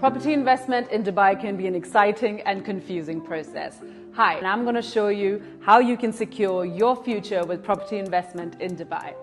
Property investment in Dubai can be an exciting and confusing process. Hi, and I'm going to show you how you can secure your future with property investment in Dubai.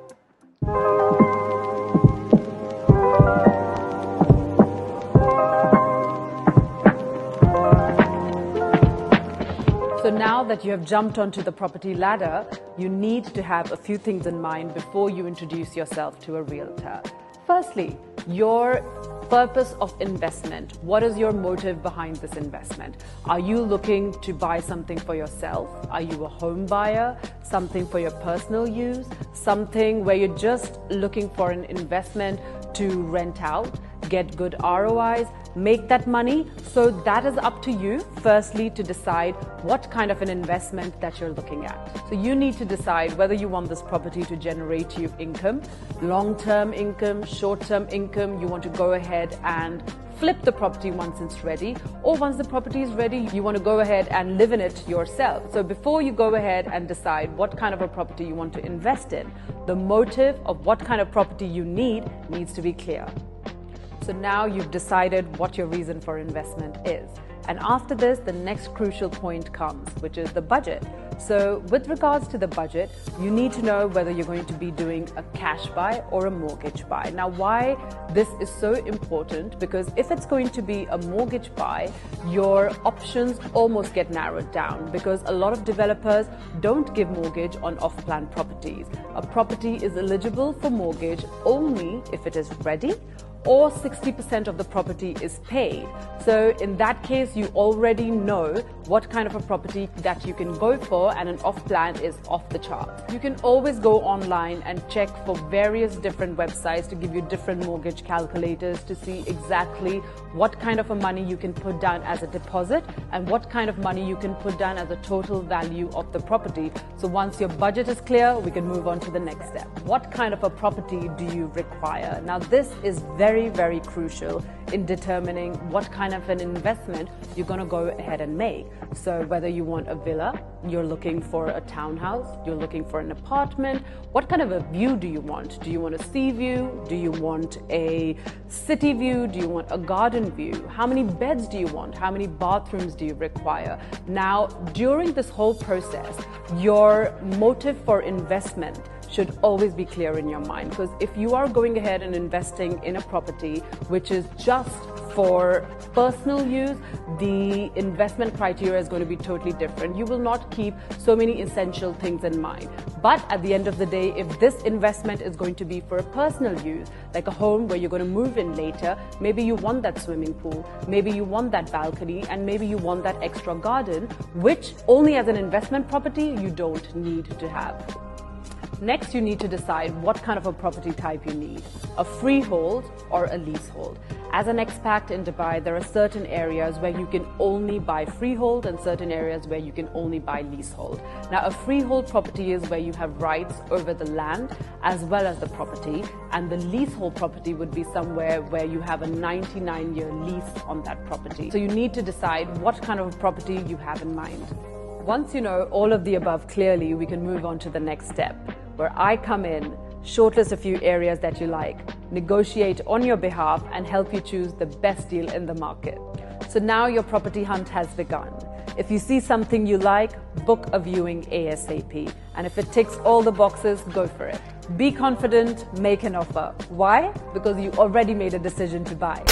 So now that you have jumped onto the property ladder, you need to have a few things in mind before you introduce yourself to a realtor. Firstly, your purpose of investment. What is your motive behind this investment? Are you looking to buy something for yourself? Are you a home buyer? Something for your personal use? Something where you're just looking for an investment to rent out, get good ROIs, make that money? So that is up to you, firstly, to decide what kind of an investment that you're looking at. So you need to decide whether you want this property to generate you income, long-term income, short-term income. You want to go ahead and flip the property once it's ready, or once the property is ready, you want to go ahead and live in it yourself. So before you go ahead and decide what kind of a property you want to invest in, the motive of what kind of property you need needs to be clear. So now you've decided what your reason for investment is. And after this, the next crucial point comes, which is the budget. So with regards to the budget, you need to know whether you're going to be doing a cash buy or a mortgage buy. Now, why this is so important? Because if it's going to be a mortgage buy, your options almost get narrowed down, because a lot of developers don't give mortgage on off-plan properties. A property is eligible for mortgage only if it is ready, or 60% of the property is paid. So in that case, you already know what kind of a property that you can go for, and an off-plan is off the chart. You can always go online and check for various different websites to give you different mortgage calculators to see exactly what kind of a money you can put down as a deposit and what kind of money you can put down as a total value of the property. So once your budget is clear, we can move on to the next step. What kind of a property do you require? Now, this is very crucial in determining what kind of an investment you're going to go ahead and make. So whether you want a villa, you're looking for a townhouse, you're looking for an apartment, what kind of a view do you want? Do you want a sea view? Do you want a city view? Do you want a garden view? How many beds do you want? How many bathrooms do you require? Now, during this whole process, your motive for investment should always be clear in your mind, because if you are going ahead and investing in a property which is just for personal use, the investment criteria is going to be totally different. You will not keep so many essential things in mind. But at the end of the day, if this investment is going to be for a personal use, like a home where you're going to move in later, maybe you want that swimming pool, maybe you want that balcony, and maybe you want that extra garden, which only as an investment property you don't need to have. Next, you need to decide what kind of a property type you need, a freehold or a leasehold. As an expat in Dubai, there are certain areas where you can only buy freehold and certain areas where you can only buy leasehold. Now, a freehold property is where you have rights over the land as well as the property, and the leasehold property would be somewhere where you have a 99-year lease on that property. So you need to decide what kind of a property you have in mind. Once you know all of the above clearly, we can move on to the next step, where I come in, shortlist a few areas that you like, negotiate on your behalf, and help you choose the best deal in the market. So now your property hunt has begun. If you see something you like, book a viewing ASAP. And if it ticks all the boxes, go for it. Be confident, make an offer. Why? Because you already made a decision to buy.